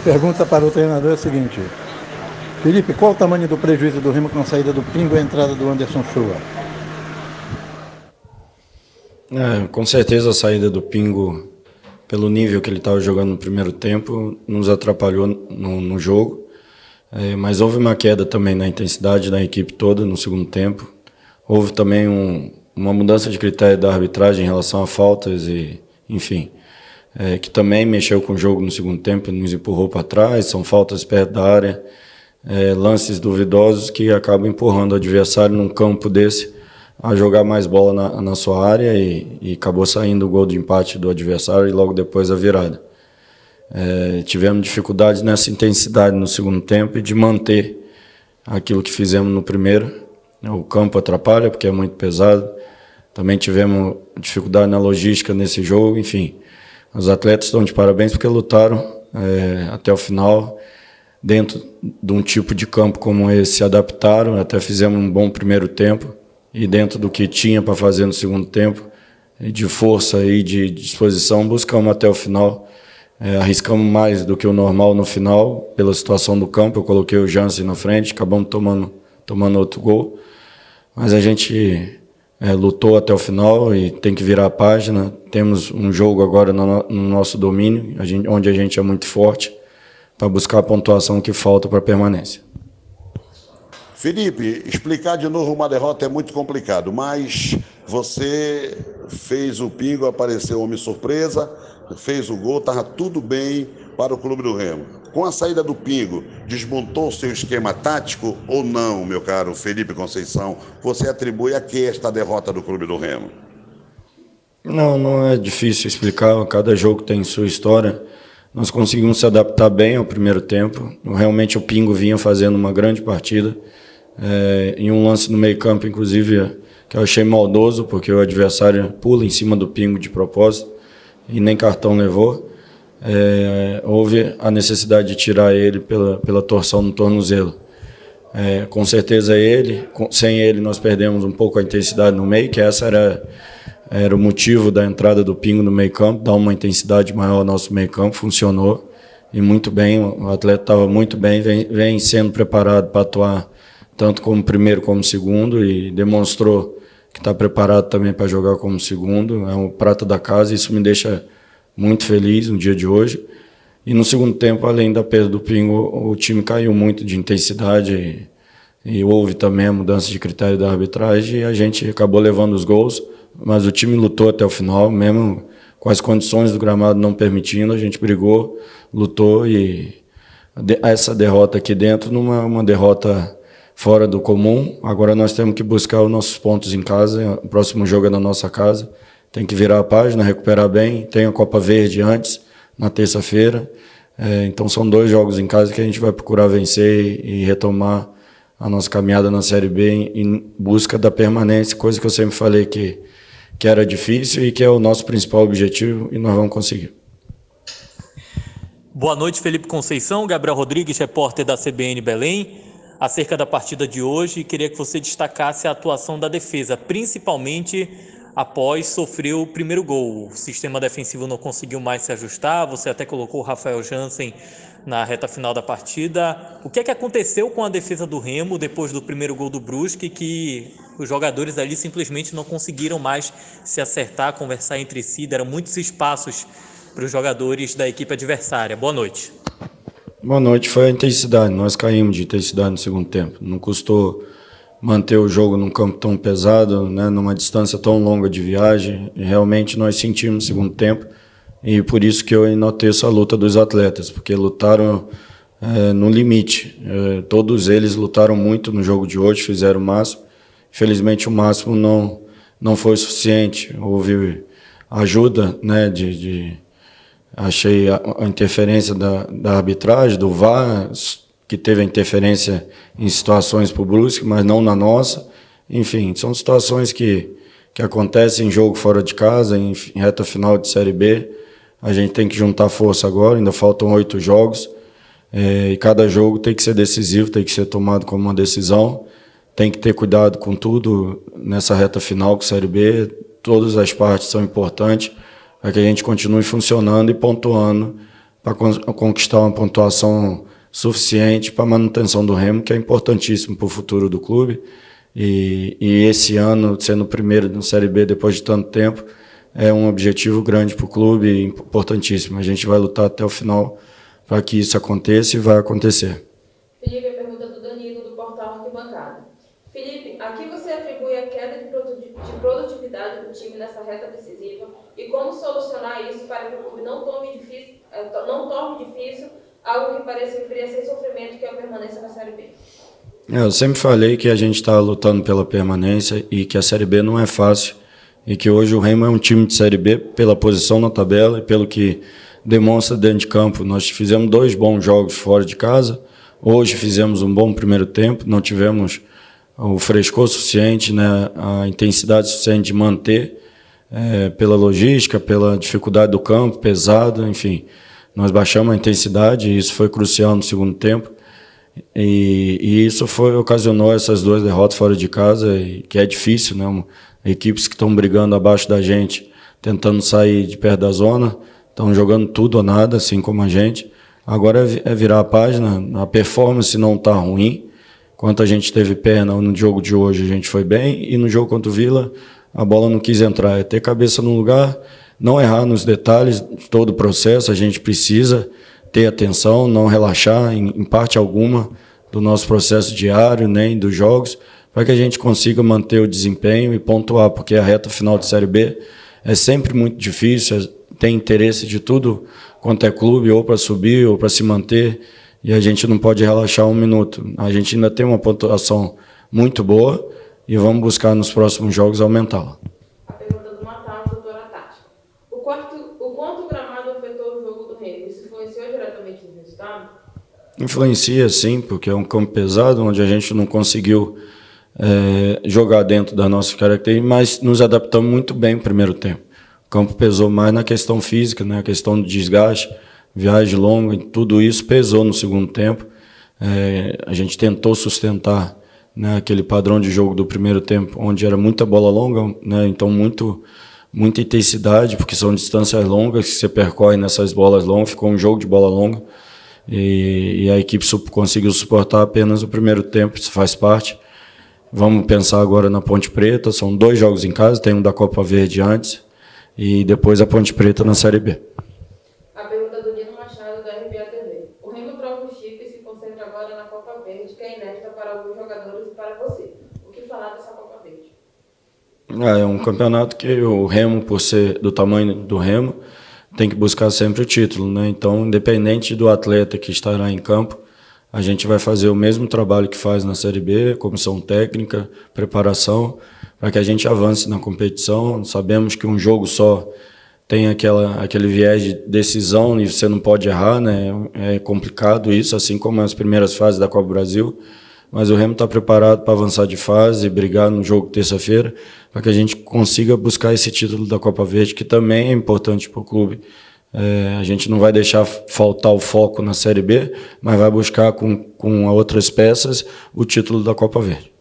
Pergunta para o treinador é a seguinte: Felipe, qual o tamanho do prejuízo do Remo com a saída do Pingo e a entrada do Anderson Shoa? Com certeza a saída do Pingo, pelo nível que ele estava jogando no primeiro tempo, nos atrapalhou no jogo. Mas houve uma queda também na intensidade da equipe toda no segundo tempo. Houve também uma mudança de critério da arbitragem em relação a faltas e, enfim, que também mexeu com o jogo no segundo tempo, nos empurrou para trás. São faltas perto da área, lances duvidosos que acabam empurrando o adversário num campo desse a jogar mais bola na sua área e acabou saindo o gol de empate do adversário e logo depois a virada. Tivemos dificuldades nessa intensidade no segundo tempo e de manter aquilo que fizemos no primeiro. O campo atrapalha porque é muito pesado. Também tivemos dificuldade na logística nesse jogo. Enfim, os atletas estão de parabéns porque lutaram até o final. Dentro de um tipo de campo como esse, se adaptaram, até fizemos um bom primeiro tempo. E dentro do que tinha para fazer no segundo tempo, de força e de disposição, buscamos até o final. Arriscamos mais do que o normal no final, pela situação do campo. Eu coloquei o Jansen na frente, acabamos tomando outro gol. Mas a gente lutou até o final e tem que virar a página. Temos um jogo agora no nosso domínio, onde a gente é muito forte, para buscar a pontuação que falta para a permanência. Felipe, explicar de novo uma derrota é muito complicado, mas você fez o Pingo aparecer homem surpresa, fez o gol, estava tudo bem para o Clube do Remo. Com a saída do Pingo, desmontou o seu esquema tático ou não, meu caro Felipe Conceição? Você atribui a que esta derrota do Clube do Remo? Não é difícil explicar, cada jogo tem sua história. Nós conseguimos se adaptar bem ao primeiro tempo. Realmente o Pingo vinha fazendo uma grande partida. Em um lance no meio campo, inclusive, que eu achei maldoso, porque o adversário pula em cima do Pingo de propósito e nem cartão levou. Houve a necessidade de tirar ele pela torção no tornozelo. Com certeza sem ele nós perdemos um pouco a intensidade no meio, que essa era o motivo da entrada do Pingo no meio campo, dar uma intensidade maior ao nosso meio campo. Funcionou e muito bem, o atleta estava muito bem, vem sendo preparado para atuar tanto como primeiro como segundo, e demonstrou que está preparado também para jogar como segundo. É um prata da casa, isso me deixa muito feliz no dia de hoje. E no segundo tempo, além da perda do Pingo, o time caiu muito de intensidade e houve também a mudança de critério da arbitragem e a gente acabou levando os gols, mas o time lutou até o final, mesmo com as condições do gramado não permitindo, a gente brigou, lutou, e essa derrota aqui dentro não é uma derrota fora do comum. Agora nós temos que buscar os nossos pontos em casa, o próximo jogo é na nossa casa, tem que virar a página, recuperar bem, tem a Copa Verde antes, na terça-feira, então são 2 jogos em casa que a gente vai procurar vencer e retomar a nossa caminhada na Série B em busca da permanência, coisa que eu sempre falei que era difícil e que é o nosso principal objetivo, e nós vamos conseguir. Boa noite, Felipe Conceição. Gabriel Rodrigues, repórter da CBN Belém. Acerca da partida de hoje, queria que você destacasse a atuação da defesa, principalmente após sofrer o primeiro gol. O sistema defensivo não conseguiu mais se ajustar, você até colocou o Rafael Jansen na reta final da partida. O que é que aconteceu com a defesa do Remo depois do primeiro gol do Brusque, que os jogadores ali simplesmente não conseguiram mais se acertar, conversar entre si, deram muitos espaços para os jogadores da equipe adversária? Boa noite. Boa noite, foi a intensidade. Nós caímos de intensidade no segundo tempo. Não custou manter o jogo num campo tão pesado, né, numa distância tão longa de viagem. E realmente nós sentimos no segundo tempo, e por isso que eu enalteço a luta dos atletas, porque lutaram no limite. Todos eles lutaram muito no jogo de hoje, fizeram o máximo. Infelizmente o máximo não foi o suficiente. Houve ajuda, né, achei a interferência da arbitragem, do VAR, que teve a interferência em situações para o Brusque, mas não na nossa. Enfim, são situações que acontecem em jogo fora de casa, em reta final de Série B. A gente tem que juntar força agora, ainda faltam 8 jogos, e cada jogo tem que ser decisivo, tem que ser tomado como uma decisão, tem que ter cuidado com tudo nessa reta final com Série B. Todas as partes são importantes para que a gente continue funcionando e pontuando para conquistar uma pontuação suficiente para a manutenção do Remo, que é importantíssimo para o futuro do clube. E esse ano, sendo o primeiro na Série B depois de tanto tempo, é um objetivo grande para o clube e importantíssimo. A gente vai lutar até o final para que isso aconteça e vai acontecer. Felipe, a pergunta do Danilo, do Portal Arquibancada. Felipe, a que você atribui a queda de produtividade do time nessa reta decisiva e como solucionar isso para que o clube não torne difícil algo que parecia que deveria ser sofrimento, que é a permanência na Série B? Eu sempre falei que a gente está lutando pela permanência e que a Série B não é fácil e que hoje o Remo é um time de Série B pela posição na tabela e pelo que demonstra dentro de campo. Nós fizemos 2 bons jogos fora de casa, hoje fizemos um bom primeiro tempo, não tivemos o frescor suficiente, né, a intensidade suficiente de manter pela logística, pela dificuldade do campo, pesado, enfim. Nós baixamos a intensidade e isso foi crucial no segundo tempo. E isso ocasionou essas 2 derrotas fora de casa, que é difícil, né? Equipes que estão brigando abaixo da gente, tentando sair de perto da zona, estão jogando tudo ou nada, assim como a gente. Agora é virar a página, a performance não está ruim. Quanto a gente teve perna no jogo de hoje, a gente foi bem, e no jogo contra o Vila, a bola não quis entrar. É ter cabeça no lugar, não errar nos detalhes de todo o processo, a gente precisa ter atenção, não relaxar em parte alguma do nosso processo diário, nem dos jogos, para que a gente consiga manter o desempenho e pontuar, porque a reta final de Série B é sempre muito difícil, tem interesse de tudo quanto é clube, ou para subir, ou para se manter, e a gente não pode relaxar um minuto. A gente ainda tem uma pontuação muito boa e vamos buscar nos próximos jogos aumentá-la. A pergunta do Natal, doutora Tati. O quanto o gramado afetou o jogo do Remo? Isso influenciou diretamente no resultado? Influencia, sim, porque é um campo pesado, onde a gente não conseguiu jogar dentro da nossa característica, mas nos adaptamos muito bem no primeiro tempo. O campo pesou mais na questão física, né, a questão do desgaste, viagem longa, tudo isso pesou no segundo tempo. A gente tentou sustentar, né, aquele padrão de jogo do primeiro tempo, onde era muita bola longa, né, então muita intensidade, porque são distâncias longas que você percorre nessas bolas longas, ficou um jogo de bola longa, e a equipe conseguiu suportar apenas o primeiro tempo, isso faz parte. Vamos pensar agora na Ponte Preta, são 2 jogos em casa, tem um da Copa Verde antes, e depois a Ponte Preta na Série B. A pergunta do Nino Machado, da RBA TV. O Remo troca o chip e se concentra agora na Copa Verde, que é inédita para alguns jogadores e para você. O que falar dessa Copa Verde? É um campeonato que o Remo, por ser do tamanho do Remo, tem que buscar sempre o título, né? Então, independente do atleta que estará em campo, a gente vai fazer o mesmo trabalho que faz na Série B, comissão técnica, preparação, para que a gente avance na competição. Sabemos que um jogo só tem aquele viés de decisão e você não pode errar, né? É complicado isso, assim como as primeiras fases da Copa do Brasil. Mas o Remo está preparado para avançar de fase e brigar no jogo terça-feira, para que a gente consiga buscar esse título da Copa Verde, que também é importante para o clube. A gente não vai deixar faltar o foco na Série B, mas vai buscar com outras peças o título da Copa Verde.